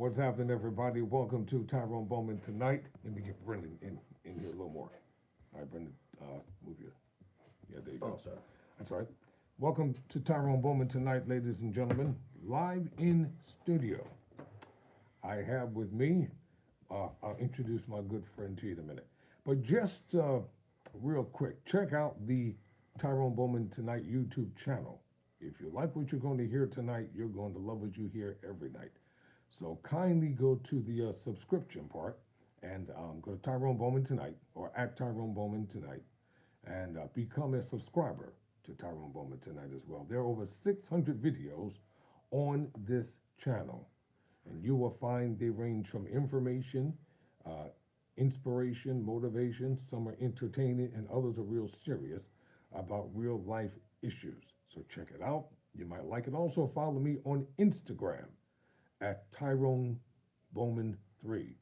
What's happening, everybody? Welcome to Tyrone Bowman tonight. Let me get Brennan in here a little more. All right, Brendan, move your. Yeah, there you go. Oh, sorry. That's all right. Welcome to Tyrone Bowman tonight, ladies and gentlemen, live in studio. I have with me, I'll introduce my good friend to you in a minute. But just real quick, check out the Tyrone Bowman Tonight YouTube channel. If you like what you're going to hear tonight, you're going to love what you hear every night. So kindly go to the subscription part and go to Tyrone Bowman Tonight or at Tyrone Bowman Tonight and become a subscriber to Tyrone Bowman Tonight as well. There are over 600 videos on this channel, and you will find they range from information, uh, inspiration, motivation. Some are entertaining, and others are real serious about real life issues. So check it out. You might like it. Also, follow me on Instagram at Tyrone Bowman 3.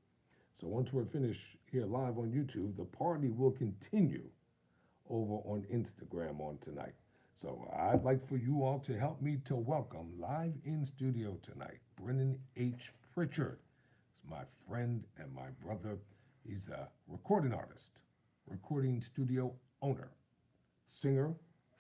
So once we're finished here live on YouTube, the party will continue over on Instagram on tonight. So I'd like for you all to help me to welcome live in studio tonight, Brennen H. Pritchett. He's my friend and my brother. He's a recording artist, recording studio owner, singer,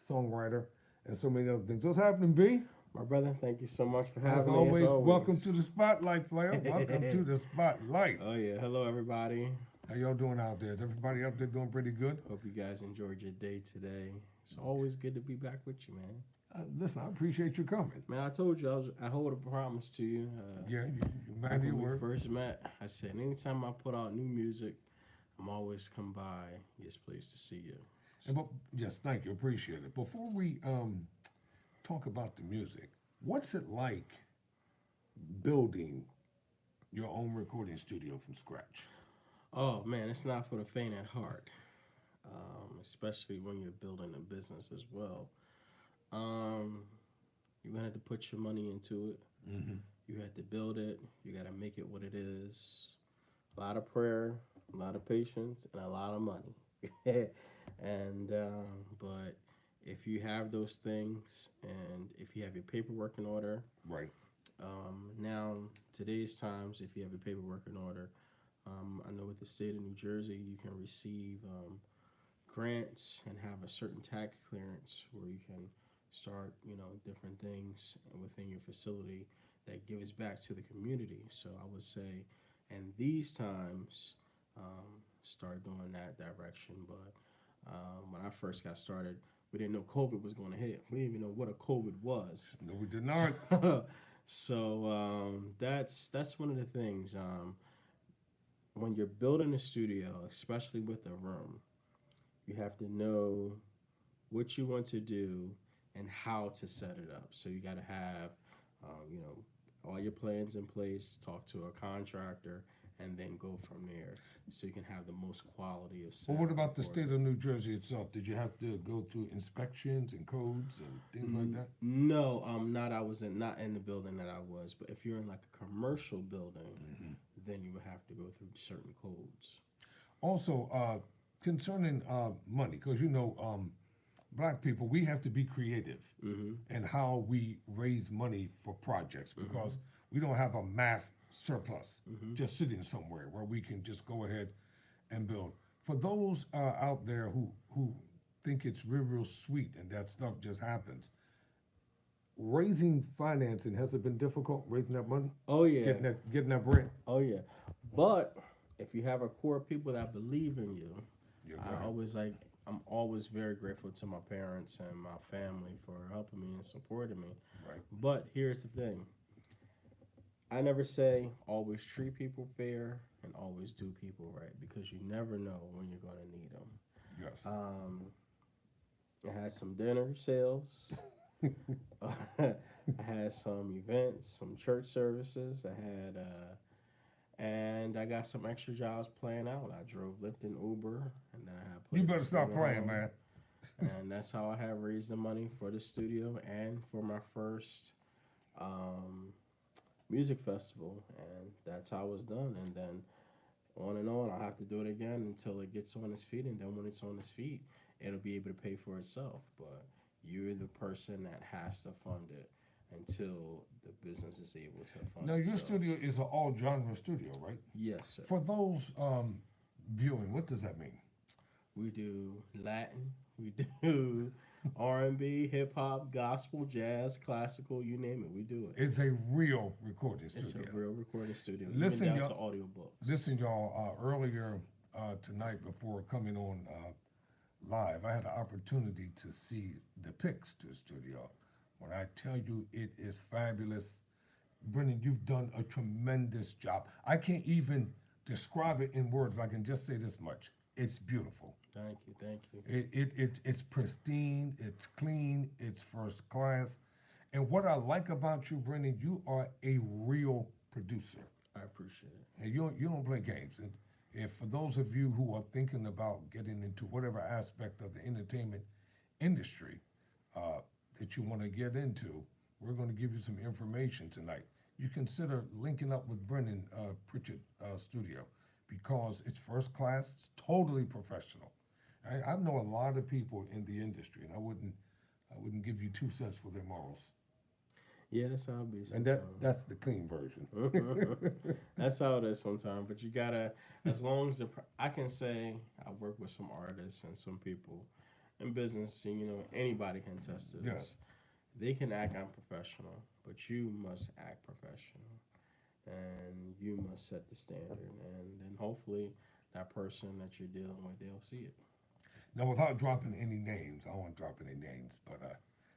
songwriter, and so many other things. What's happening, B? My brother, thank you so much for having As me. always, welcome to the spotlight, player. Welcome to the spotlight. Oh yeah, hello everybody. How y'all doing out there? Is everybody out there doing pretty good? Hope you guys enjoyed your day today. It's always good to be back with you, man. Listen, I appreciate you coming. Man, I told you I hold a promise to you. Yeah, you back man your when we word. first met, I said anytime I put out new music, I'm always come by. Yes, pleased to see you. And but yes, thank you, appreciate it. Before we talk about the music, what's it like building your own recording studio from scratch? Oh man, it's not for the faint at heart, especially when you're building a business as well. Um, you're gonna have to put your money into it. Mm-hmm. You have to build it. You got to make it what it is. A lot of prayer, a lot of patience, and a lot of money. and but if you have those things, and if you have your paperwork in order, Right. now today's times, if you have your paperwork in order, I know with the state of New Jersey, you can receive grants and have a certain tax clearance where you can start, different things within your facility that gives back to the community. So I would say, in these times, start doing that direction. But when I first got started, we didn't know COVID was going to hit. We didn't even know what a COVID was. No, we did not. So that's one of the things. When you're building a studio, especially with a room, you have to know what you want to do and how to set it up. So you got to have, all your plans in place. Talk to a contractor, and then go from there, so you can have the most quality of Well, sound. what about the For state of New Jersey itself? Did you have to go through inspections and codes and things like that? No, not I was in not in the building that I was, but if you're in like a commercial building, Hmm. then you would have to go through certain codes. Also, concerning money, because black people, we have to be creative Mm-hmm. in how we raise money for projects because Mm-hmm. we don't have a mass surplus Mm-hmm. just sitting somewhere where we can just go ahead and build. For those out there who think it's real sweet and that stuff just happens, raising financing has it been difficult raising that money, Oh yeah, getting that bread? oh yeah. But if you have a core of people that believe in you, Yeah, go I ahead. always like. I'm always very grateful to my parents and my family for helping me and supporting me. Right. But here's the thing: I never say always treat people fair and always do people right because you never know when you're gonna need them. Yes. I had some dinner sales. I had some events, some church services. And I got some extra jobs playing out. I drove Lyft and Uber, and then I had put You a better stop studio playing, on, man. and that's how I have raised the money for the studio and for my first um, music festival, and that's how it's done. And then on and on, I'll have to do it again until it gets on its feet, and then when it's on its feet, it'll be able to pay for itself. But you're the person that has to fund it. until the business is able to fund Now, your itself. studio is an all genre studio, right? Yes, sir. For those viewing, what does that mean? We do Latin, we do R&B, hip hop, gospel, jazz, classical, you name it, we do it. It's a real recording It's a studio. real recording studio, even Listen, down to y'all. audiobooks. Listen, y'all. Earlier tonight, before coming on live, I had the opportunity to see the pics to the studio. When I tell you it is fabulous, Brennan, you've done a tremendous job. I can't even describe it in words, but I can just say this much. It's beautiful. Thank you, thank you. It's pristine, it's clean, it's first class. And what I like about you, Brennan, you are a real producer. I appreciate it. And you don't play games. And if for those of you who are thinking about getting into whatever aspect of the entertainment industry that you want to get into, we're going to give you some information tonight. You consider linking up with Brennen Pritchett Studio because it's first class, it's totally professional. I know a lot of people in the industry, and I wouldn't give you 2 cents for their morals. Yeah, that's how it be And sometimes. that's the clean version. That's how it is sometimes. But you gotta, as long as I can say, I work with some artists and some people in business. And, anybody can attest to this. Yes. They can act unprofessional, but you must act professional, and you must set the standard. And then hopefully, that person that you're dealing with, they'll see it. Now, without dropping any names, I won't drop any names, but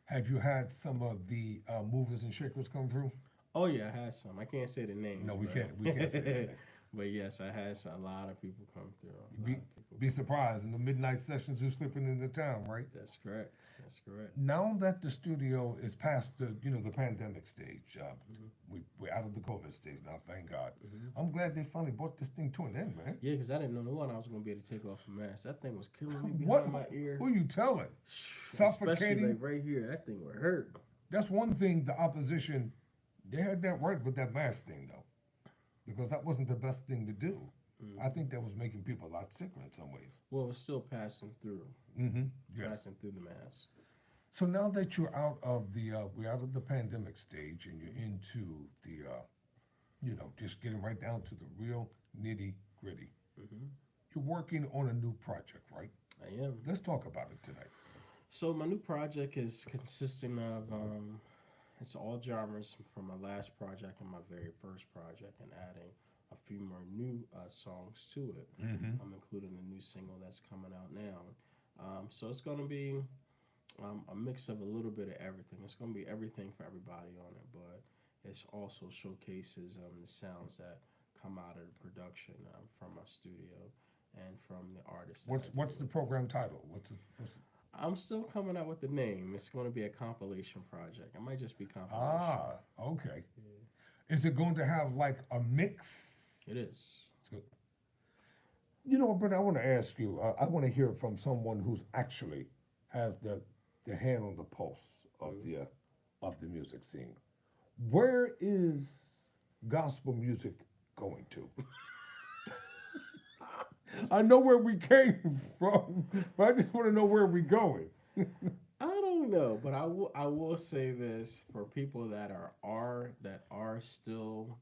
have you had some of the movers and shakers come through? Oh yeah, I had some. I can't say the names. No, we but can't. We can't say that. but yes, I had a lot of people come through. A Be, lot of people be come surprised in the midnight sessions who's slipping into town, right? through. That's correct. That's correct. Now that the studio is past the pandemic stage, Mhm. we're out of the COVID stage now, thank God. Mhm. I'm glad they finally brought this thing to an end, man. Yeah, because I didn't know the one I was gonna be able to take off a mask. That thing was killing me What? behind my ear. Who you telling? Especially Suffocating. like right here. That thing would hurt. That's one thing the opposition, they had that right with that mask thing though, because that wasn't the best thing to do. I Mhm. think that was making people a lot sicker in some ways. Well, it's still passing through. Mm-hmm. Yes. Passing through the mask. So now that you're out of we're out of the pandemic stage and you're into the, just getting right down to the real nitty gritty. Hmm. You're working on a new project, right? I am. Let's talk about it tonight. So my new project is consisting of it's all genres from my last project and my very first project, and adding a few more new songs to it. Mm-hmm. I'm including a new single that's coming out now. So it's going to be a mix of a little bit of everything. It's going to be everything for everybody on it, but it's also showcases the sounds that come out of the production from my studio and from the artists. What's the program title? What's it? I'm still coming out with the name. It's going to be a compilation project. It might just be compilation. Ah, okay. Yeah. Is it going to have like a mix? It is. So, Brent, I want to ask you. I want to hear from someone who's actually has the hand on the pulse of the music scene. Where is gospel music going to? I know where we came from, but I just want to know where we're going. I don't know, but I will say this for people that are still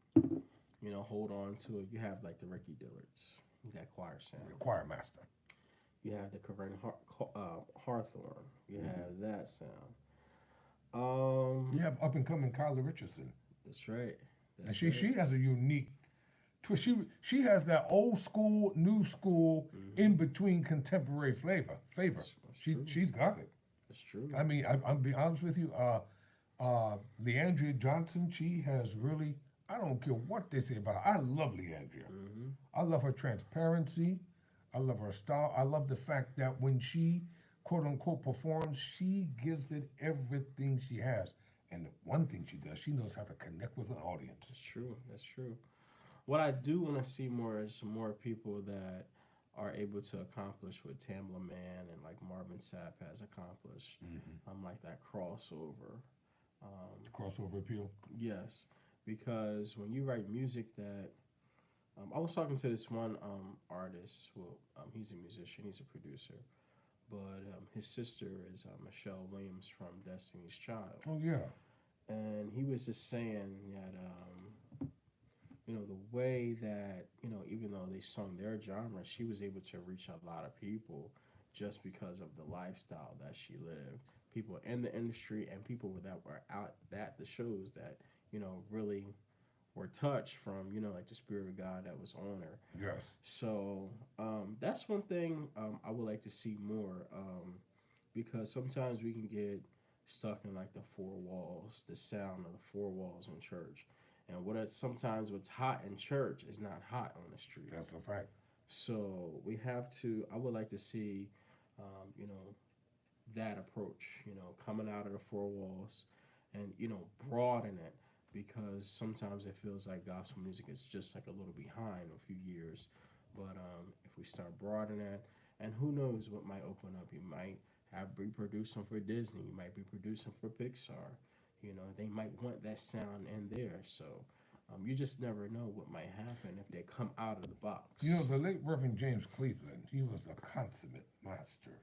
hold on to it. You have like the Ricky Dillards, that choir sound. The choir master. You have the Corinne Hawthorne. You have that sound. You have up and coming Kyla Richardson. That's right. And she has a unique twist. She has that old school, new school, in between contemporary flavor. That's She's got it. That's true. I mean, I'll be honest with you. Leandria Johnson, she has really. I don't care what they say about her. I love Leandria. Mm-hmm. I love her transparency. I love her style. I love the fact that when she, quote unquote, performs, she gives it everything she has. And the one thing she does, she knows how to connect with an audience. That's true. That's true. What I do want to see more is more people that are able to accomplish what Tamla Mann and like Marvin Sapp has accomplished. Like that crossover. Crossover appeal. Yes, because when you write music that I was talking to this one artist. Well, he's a musician. He's a producer, but his sister is Michelle Williams from Destiny's Child. Oh yeah. and he was just saying that the way that even though they sung their genre, she was able to reach a lot of people just because of the lifestyle that she lived. People in the industry and people that were out at the shows that really were touched from like the spirit of God that was on her. Yes. So that's one thing I would like to see more, because sometimes we can get stuck in like the four walls, the sound of the four walls in church, and sometimes what's hot in church is not hot on the street. That's a fact. So we have to. I would like to see, um, you know, that approach. Coming out of the four walls, and broaden it, because sometimes it feels like gospel music is just like a little behind a few years. But if we start broadening it, and who knows what might open up? You might be producing for Disney. You might be producing for Pixar. They might want that sound in there. So you just never know what might happen if they come out of the box. The late Reverend James Cleveland, he was a consummate master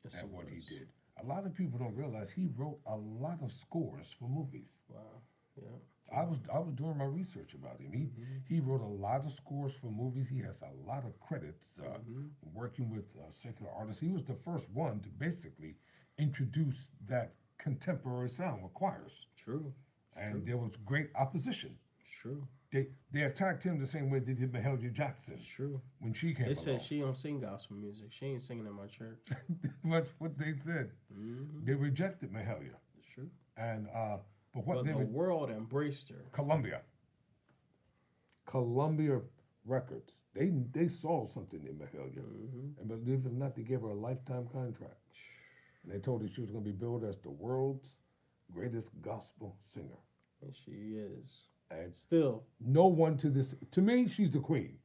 Yes, at it what he was. did. A lot of people don't realize he wrote a lot of scores for movies. Wow. Yeah. I was doing my research about him. He wrote a lot of scores for movies. He has a lot of credits working with secular artists. He was the first one to basically introduce that contemporary sound with choirs. True. And True. there was great opposition. True. They attacked him the same way they did Mahalia Jackson It's true. when she came They along. said she don't sing gospel music. She ain't singing in my church. That's what they said. They rejected Mahalia. It's true. And but what But they the world embraced her. Columbia Records. They saw something in Mahalia, and believe it or not, they gave her a lifetime contract. And they told her she was going to be billed as the world's greatest gospel singer. And she is. And Still. no one to me, she's the queen.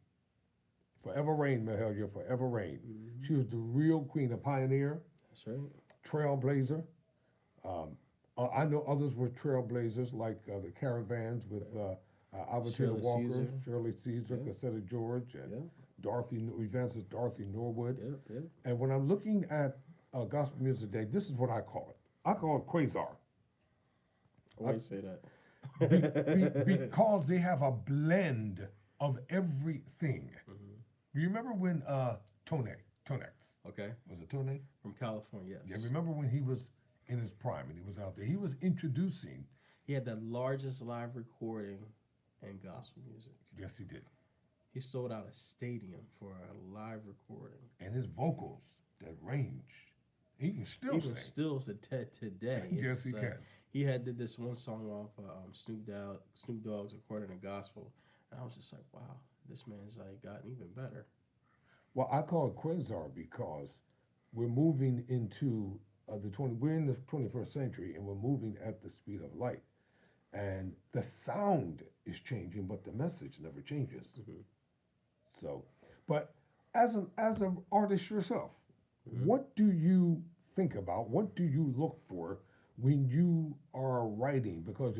Forever reign, Mahalia, forever reign. She was the real queen, a pioneer, That's right. trailblazer. I know others were trailblazers, like the Caravans with Albertina Shirley Walker, Caesar. Shirley Caesar, Yeah. Cassetta George, and Yeah. Evangelist Dorothy Norwood. Yep. Yep. And when I'm looking at gospel music today, this is what I call it. I call it quasar. Why you say that? Because they have a blend of everything. You remember when Tonex, Okay. was it Tonex? From California, yes. Yeah, remember when he was in his prime and he was out there? He was introducing. He had the largest live recording in gospel music. Yes, he did. He sold out a stadium for a live recording. And his vocals, that range, he can still Even sing. still today. Yes, it's, he can. He did this one song off Snoop Dogg's According to Gospel, and I was just like, wow, this man's like gotten even better. Well, I call it quasar because we're moving into we're in the 21st century and we're moving at the speed of light. And the sound is changing, but the message never changes. So, but as an artist yourself, what do you think about? What do you look for when you are writing? Because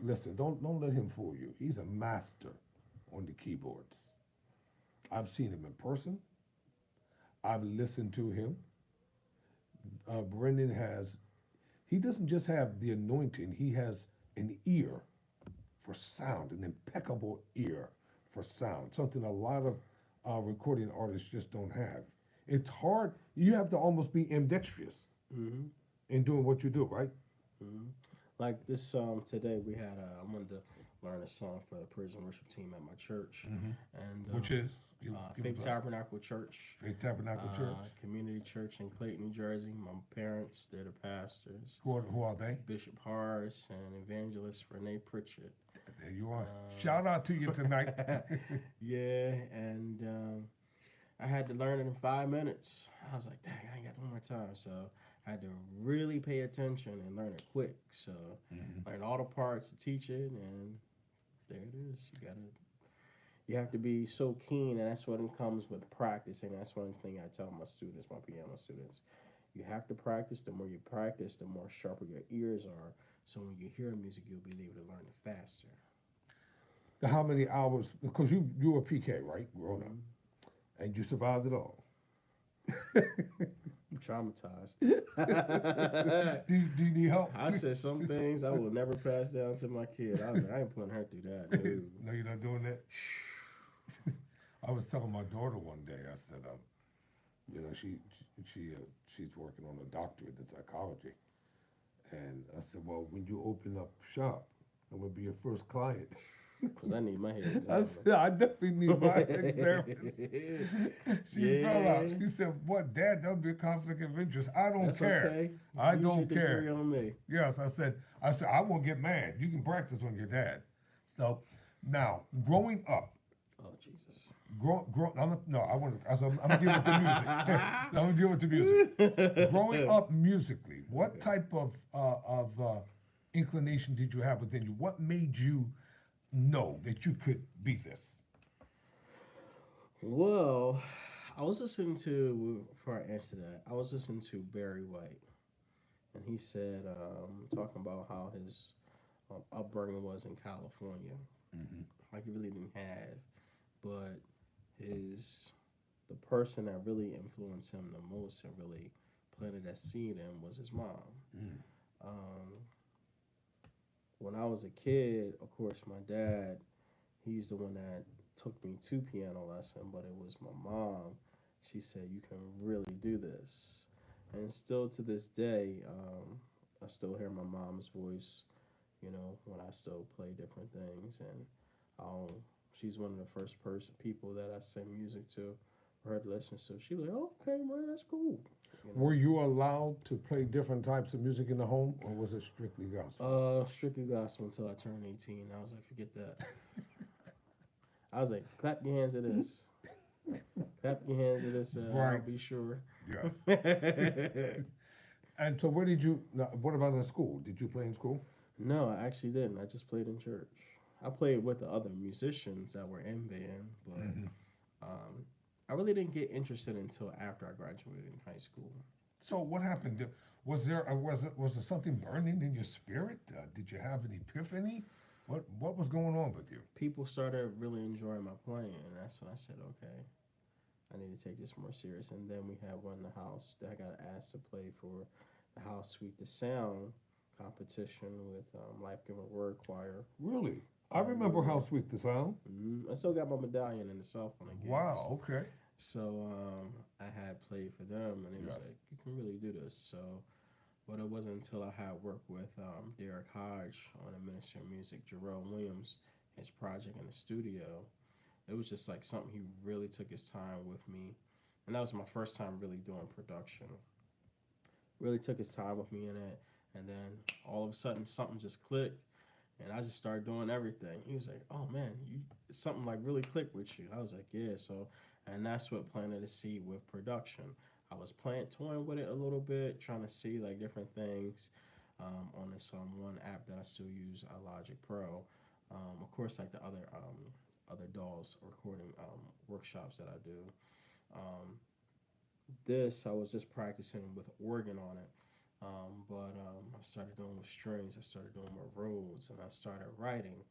listen, don't let him fool you. He's a master on the keyboards. I've seen him in person. I've listened to him. Brennen he doesn't just have the anointing, he has an ear for sound, an impeccable ear for sound, something a lot of recording artists just don't have. It's hard, you have to almost be ambidextrous in doing what you do, right? Like this today we had, I wanted to learn a song for the praise and worship team at my church. And Which is? Faith Tabernacle Church. Faith Tabernacle Church. Community church in Clayton, New Jersey. My parents, they're the pastors. Who are they? Bishop Harris and Evangelist Renee Pritchett. There you are. Shout out to you tonight. Yeah, and I had to learn it in 5 minutes. I was like, dang, I ain't got no more time. So I had to really pay attention and learn it quick. So learn all the parts to teach it, and there it is. You have to be so keen, and that's what it comes with practicing. That's one thing I tell my students, my piano students. You have to practice. The more you practice, the more sharper your ears are. So when you hear music, you'll be able to learn it faster. How many hours? Because you were PK, right? Grown up. And you survived it all. I'm traumatized. Do you need help? I said some things I will never pass down to my kid. I was like, I ain't putting her through that. No. No, you're not doing that. I was telling my daughter one day. I said, she's working on a doctorate in psychology, and I said, well, when you open up shop, I'm gonna be your first client. Cause I need my head I examined. said, I definitely need my exam. She fell out. Yeah, She said, what, Dad, that would be a conflict of interest. I don't that's care. okay. I Use your don't degree care. on me. Yes, I said, I won't get mad. You can practice on your dad. So now, growing up, Oh Jesus. no, I'm gonna deal with the music. I'm gonna deal with the music. Growing up musically, what Okay. type of inclination did you have within you? What made you know that you could be this? Well, I was listening to before I answer that. I was listening to Barry White, and he said talking about how his upbringing was in California. Hmm. Like he really didn't have, but his the person that really influenced him the most and really planted that seed in was his mom. Mm. Um, when I was a kid, of course, my dad, he's the one that took me to piano lesson, but it was my mom. She said, "You can really do this," and still to this day, I still hear my mom's voice. When I still play different things, and um, she's one of the first people that I send music to for her to listen to. She like, "Oh, okay, man, that's cool." You know. Were you allowed to play different types of music in the home, or was it strictly gospel? Strictly gospel until I turned 18. I was like, forget that. I was like, clap your hands to this. Clap your hands to this. I'll Right. be sure. Yes. And so, what about in school? Did you play in school? No, I actually didn't. I just played in church. I played with the other musicians that were in band, but Hmm. um, I really didn't get interested until after I graduated in high school. So, what happened? Was there something burning in your spirit? Did you have an epiphany? What was going on with you? People started really enjoying my playing, and that's when I said, okay, I need to take this more serious. And then we had one in the house that I got asked to play for the House Sweet the Sound competition with Life Giving Word Choir. Really? I remember how sweet the sound. I still got my medallion in the cell phone games. Wow. Okay. So I had played for them, and it was Yes. like, you can really do this. So, but it wasn't until I had worked with Derek Hodge on a Minister of Music, Jerome Williams, his project in the studio. It was just like something he really took his time with me, and that was my first time really doing production. Really took his time with me in it, and then all of a sudden something just clicked, and I just started doing everything. He was like, "Oh man, you something like really clicked with you." I was like, "Yeah." So, and that's what planted a seed with production. I was toying with it a little bit, trying to see like different things on this one app that I still use, Logic Pro. Of course, like the other dolls recording workshops that I do. Um, this I was just practicing with organ on it. I started doing with strings. I started doing with Rhodes, and I started writing.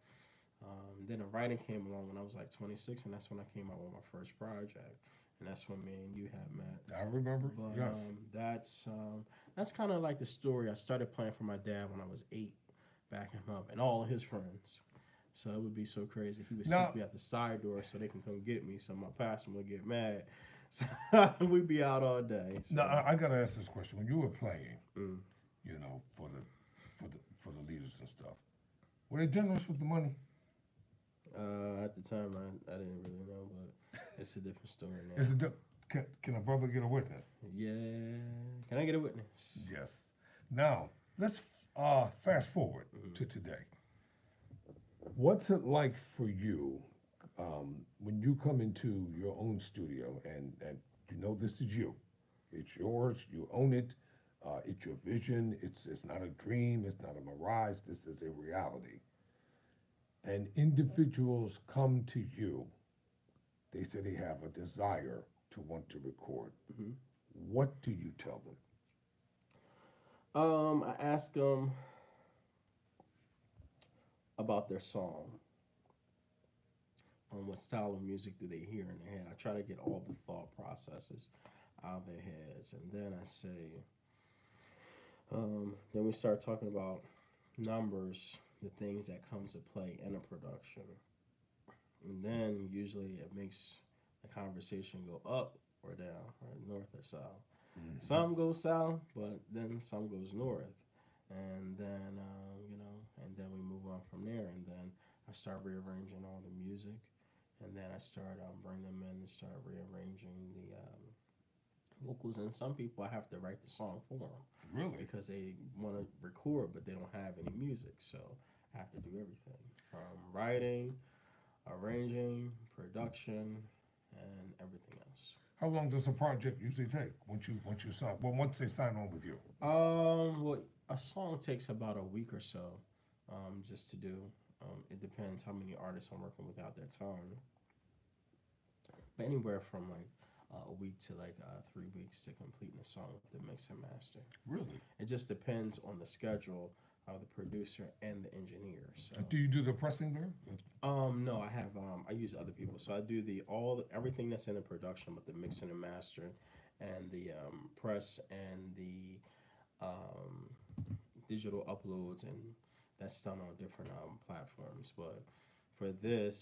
Then a writing came along when I was like 26, and that's when I came out with my first project, and that's when me and you had met. I remember. But Yes. that's kind of like the story. I started playing for my dad when I was 8, backing him up, and all of his friends. So it would be so crazy. He would stick Now, me at the side door so they can come get me. So my pastor would get mad. So we'd be out all day. now So I gotta ask this question. When you were playing, mm. for the leaders and stuff, were they generous with the money? At the time, I didn't really know, but it's a different story Is now. it can a brother get a witness? Yeah. Can I get a witness? Yes. Now let's fast forward Mm-hmm. to today. What's it like for you when you come into your own studio and you know this is you? It's yours. You own it. It's your vision. It's not a dream. It's not a mirage. This is a reality. And individuals come to you. They say they have a desire to want to record. Mm-hmm. What do you tell them? I asked them about their song. What style of music do they hear in their head? I try to get all the thought processes out of their heads. And then I say, then we start talking about numbers, the things that comes to play in a production. And then usually it makes the conversation go up or down, or north or south. Hmm. Some go south, but then some goes north. And then, and then we move on from there. And then I start rearranging all the music. And then I start bring them in and start rearranging the vocals. And some people I have to write the song for them Really? because they want to record, but they don't have any music. So I have to do everything from writing, arranging, production, and everything else. How long does a project usually take once you sign? Well, once they sign on with you. Well, a song takes about a week or so, just to do. It depends how many artists I'm working with at that time, but anywhere from like a week to like 3 weeks to completing a song with the mix and master. Really? It just depends on the schedule of the producer and the engineer. So, Do you do the pressing there? no, I have I use other people. So I do everything that's in the production, but the mixing and mastering, and the press and the um, digital uploads, and that's done on different platforms. But for this,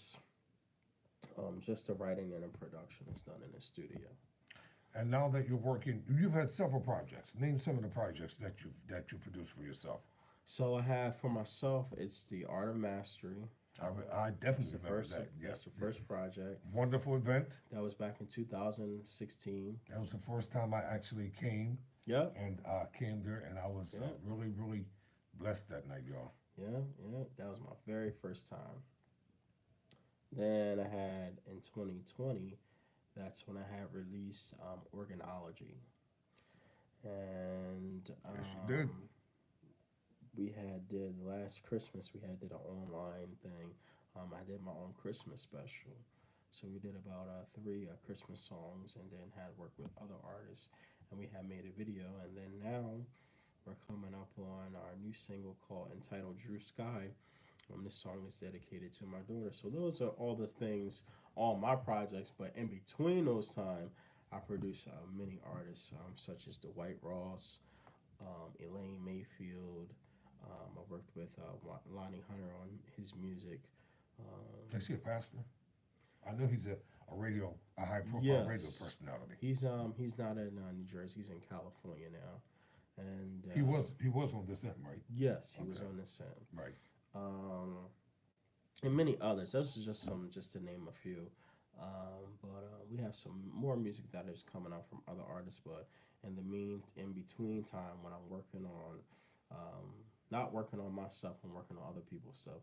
just the writing and the production is done in the studio. And now that you're working, you've had several projects. Name some of the projects that you produce for yourself. So I have for myself, it's the Art of Mastery. I That's definitely the remember first. that. That's the Yeah. first project. Wonderful event. That was back in 2016. That was the first time I actually came Yep. and came there, and I was Yep. really, really blessed that night, y'all. Yeah. Yeah. That was my very first time. Then I had in 2020. That's when I had released Organology, and Yes, you did. we had did last Christmas. We had did an online thing. I did my own Christmas special, so we did about three Christmas songs, and then had worked with other artists, and we had made a video. And then now we're coming up on our new single called entitled "Drew Sky." This song is dedicated to my daughter. So those are all the things, all my projects. But in between those time, I produce many artists, such as Dwight Ross, Elaine Mayfield. I worked with Lonnie Hunter on his music. Is he a pastor? I know he's a high profile Yes, radio personality. he's not in New Jersey. He's in California now, and He was on this end, right? yes, he was Okay. on this end. Right. Um, and many others. Those are just some, just to name a few. But we have some more music that is coming out from other artists. But in between time, when I'm working on, not working on my stuff, I'm working on other people's stuff.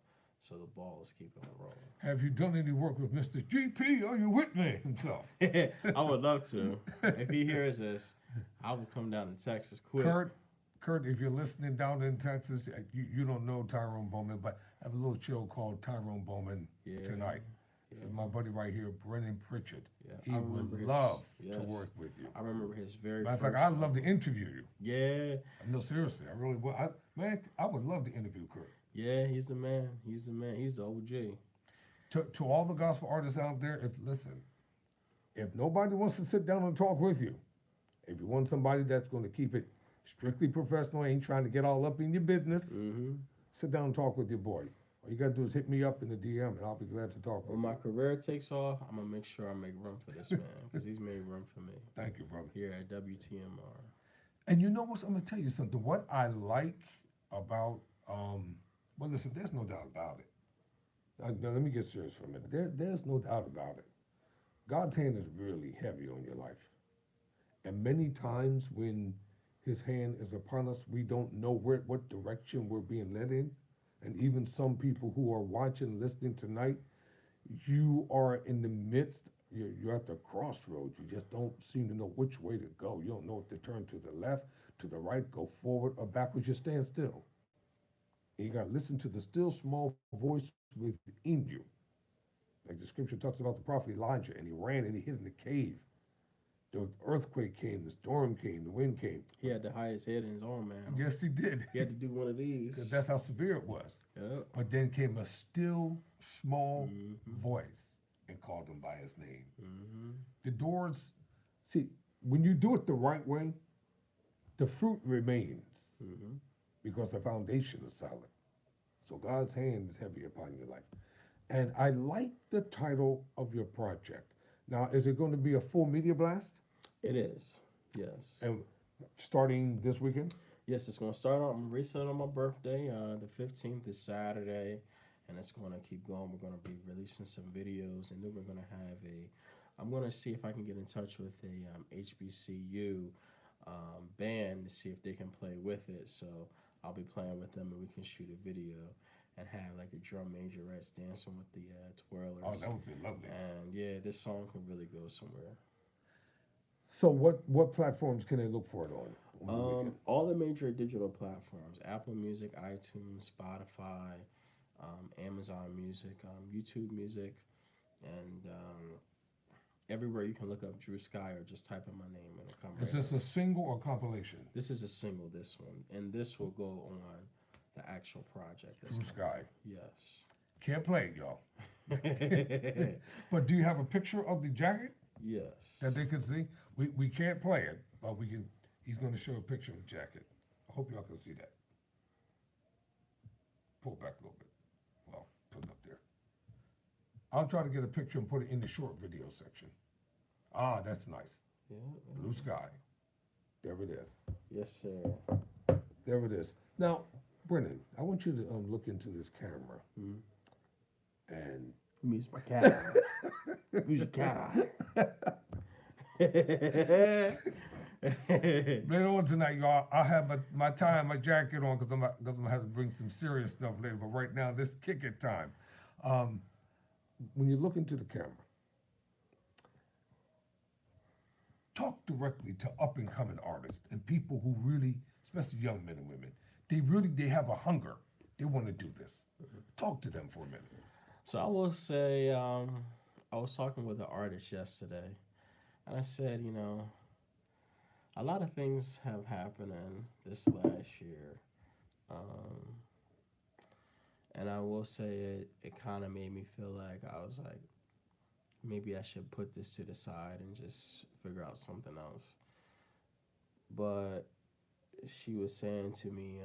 So the ball is keeping it rolling. Have you done any work with Mr. GP? Are you with me himself? I would love to. If he hears this, I will come down to Texas quick. Kurt, if you're listening down in Texas, you don't know Tyrone Bowman, but I have a little show called Tyrone Bowman Yeah. tonight. Yeah. So my buddy right here, Brennen Pritchett, Yeah. he I would remember his, love yes. to work with you. I remember his very Matter of first fact, I'd song. love to interview you. Yeah. No, seriously, I really would. I would love to interview Kurt. Yeah, he's the man. He's the man. He's the OG. To all the gospel artists out there, if nobody wants to sit down and talk with you, if you want somebody that's going to keep it strictly professional, ain't trying to get all up in your business, Mm-hmm. sit down and talk with your boy. All you got to do is hit me up in the DM, and I'll be glad to talk When with my you. career takes off, I'm gonna make sure I make room for this man because he's made room for me Thank you, brother. here at WTMR. And you know what? I'm going to tell you something. What I like about, well, listen, there's no doubt about it. Now, let me get serious for a minute. There's no doubt about it. God's hand is really heavy on your life. And many times when his hand is upon us, we don't know what direction we're being led in. And even some people who are watching, listening tonight, you are in the midst, you're at the crossroads. You just don't seem to know which way to go. You don't know if to turn to the left, to the right, go forward, or backwards. You stand still. And you got to listen to the still small voice within you. Like the scripture talks about the prophet Elijah, and he ran and he hid in the cave. The earthquake came, the storm came, the wind came. He had to hide his head in his arm, man. Yes, he did. He had to do one of these. 'Cause that's how severe it was. Yep. But then came a still small Mm-hmm. voice and called him by his name. Mm-hmm. The doors, see, when you do it the right way, the fruit remains Hmm. because the foundation is solid. So God's hand is heavy upon your life. And I like the title of your project. Now, is it going to be a full media blast? It is. Yes. And starting this weekend? Yes, it's gonna start on reset on my birthday. The 15th is Saturday, and it's gonna keep going. We're gonna be releasing some videos, and then we're gonna have a. I'm gonna see if I can get in touch with a HBCU band to see if they can play with it. So I'll be playing with them, and we can shoot a video and have like the drum majorettes dancing with the Oh, twirlers. that would be lovely. And yeah, this song can really go somewhere. So, what platforms can they look for it on the weekend? All the major digital platforms: Apple Music, iTunes, Spotify, Amazon Music, YouTube Music, and everywhere you can look up Drew Sky or just type in my name and it'll come Is right this up. a single or compilation? This is a single, this one, and this will go on the actual project. That's Blue coming Sky. out. Can't play it, y'all. Yes. But do you have a picture of the jacket Yes. that they can see? We can't play it, but we can. He's going to show a picture of the jacket. I hope y'all can see that. Pull back a little bit. Well, put it up there. I'll try to get a picture and put it in the short video section. Ah, that's nice. Yeah. Blue sky. There it is. Yes, sir. There it is. Now, Brennan, I want you to look into this camera Mm. and. Who's my cat? Who's your cat eye? Later on tonight, y'all, I'll have my tie and my jacket on because I'm gonna have to bring some serious stuff later. But right now, this kick it time. Um, when you look into the camera, talk directly to up and coming artists and people who really, especially young men and women, they have a hunger. They want to do this. Talk to them for a minute. So I will say, I was talking with an artist yesterday, and I said, a lot of things have happened in this last year, um, and I will say it kind of made me feel like I was like, maybe I should put this to the side and just figure out something else. But she was saying to me,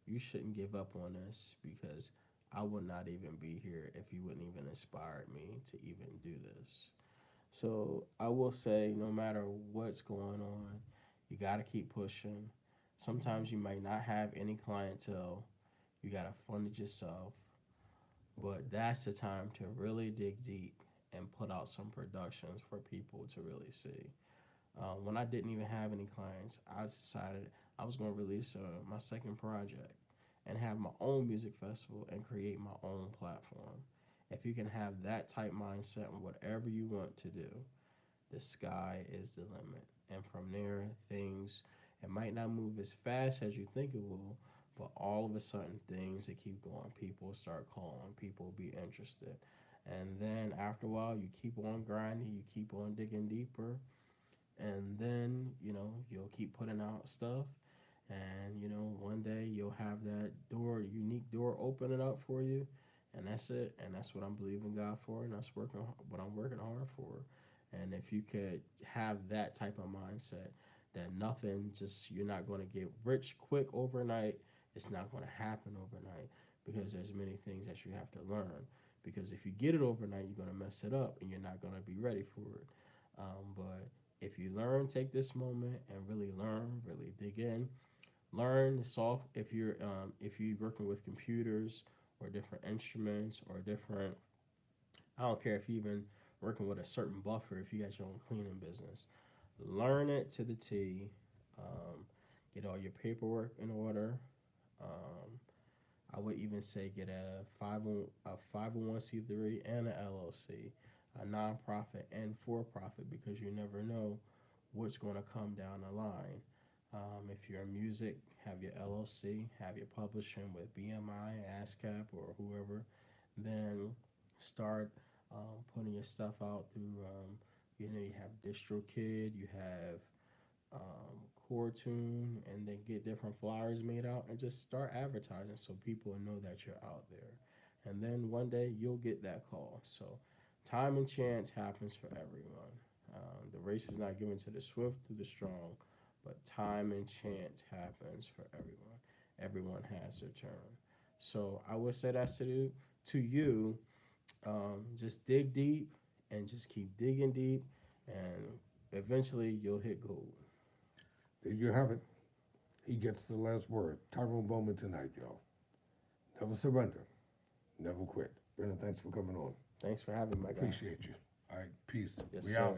you shouldn't give up on this because I would not even be here if you wouldn't even inspire me to even do this. So I will say, no matter what's going on, you got to keep pushing. Sometimes you might not have any clientele. You got to fund it yourself. But that's the time to really dig deep and put out some productions for people to really see. When I didn't even have any clients, I decided I was going to release my second project and have my own music festival and create my own platform. If you can have that type mindset in whatever you want to do, the sky is the limit. And from there, things, it might not move as fast as you think it will, but all of a sudden, things that keep going. People start calling, people be interested. And then after a while, you keep on grinding, you keep on digging deeper, and then you'll keep putting out stuff, and one day you'll have that unique door opening up for you, and that's it, and that's what I'm believing God for, and that's what I'm working hard for. And if you could have that type of mindset, that nothing, just, you're not going to get rich quick overnight. It's not going to happen overnight, because there's many things that you have to learn, because if you get it overnight, you're going to mess it up and you're not going to be ready for it. But if you learn, take this moment and really learn, really dig in, learn the soft. If you're working with computers or different instruments or different, I don't care if you even working with a certain buffer. If you got your own cleaning business, learn it to the T. Um, get all your paperwork in order. Um, I would even say get a 501c3 and a LLC, a nonprofit and for profit, because you never know what's going to come down the line. If you're in music, have your LLC, have your publishing with BMI, ASCAP, or whoever. Then start putting your stuff out through, you have DistroKid, you have core tune, and then get different flyers made out and just start advertising so people know that you're out there. And then one day you'll get that call. So time and chance happens for everyone. The race is not given to the swift or the strong, but time and chance happens for everyone. Everyone has their turn. So I would say that's to you. Just dig deep and just keep digging deep, and eventually you'll hit gold. There you have it. He gets the last word. Tyrone Bowman tonight, y'all. Never surrender. Never quit. Brennan, thanks for coming on. Thanks for having me, my guy. Appreciate you. All right, peace. Yes, We sir. out.